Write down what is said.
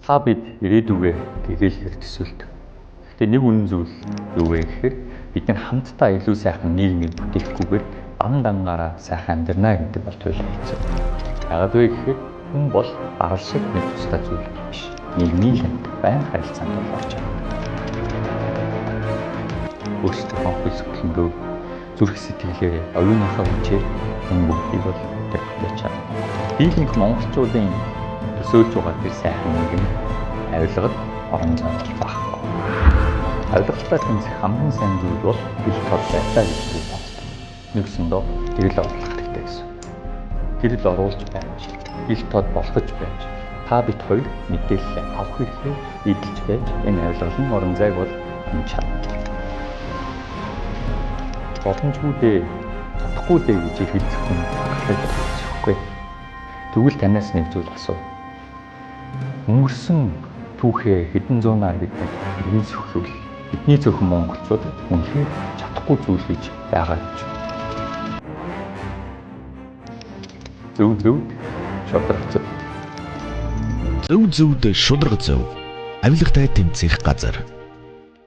Та бид ирээдүгээ гэгээлэхээр төсөөлдөг. Гэхдээ нэг үнэн зүйл юу вэ гэхээр бид нар хамтдаа илүү сайхан нийгмийг бүтээхгүйгээр дангаараа сайхан амьдрнаа гэдэг бол туйлын хэцүү. Яагаад вэ гэхээр хүн бол арал шиг нэг тусдаа зүйл биш. Нийгмийн хэмт байн харилцаанд орж байгаа. Өөрсдөө хөлсгөлөндөө зүрх сэтгэлээ оюуныхаа хүчээр энэ бүгдийг бол бүтээж чадна. Дийлэнх монголчуудын төсөөлж байгаа тэр сайхан нийгэм авилгад орон зай байхгүй. Авилгалтай тэмцэх хамгийн сайн зүйл бол хил тод байлаа гэж би боддог. Нэгсэндөө гэрэл оруулах хэрэгтэй гэсэн. Гэрэл оруулж байж, хил тод болгож байж, та бид хоёр мэдээлэл авах хэрэгтэй эдэлж байж энэ авилгалын орон зайг бол хэмж чадна. Боломжгүй дээ, чадахгүй дээ гэж хэлэх хүн гэхгүй. Тэгвэл танаас нэг зүйл асуу. Өнгөрсөн түүхээ хэдэн зуунаар бидний эзэмшвэл бидний зөвхөн монголчууд үнэхээр чадахгүй зүйл гэж байгаа гэж. Зөв шудраг зөв. Зөв зөвд шудраг зөв. Авилгатай тэмцэх газар.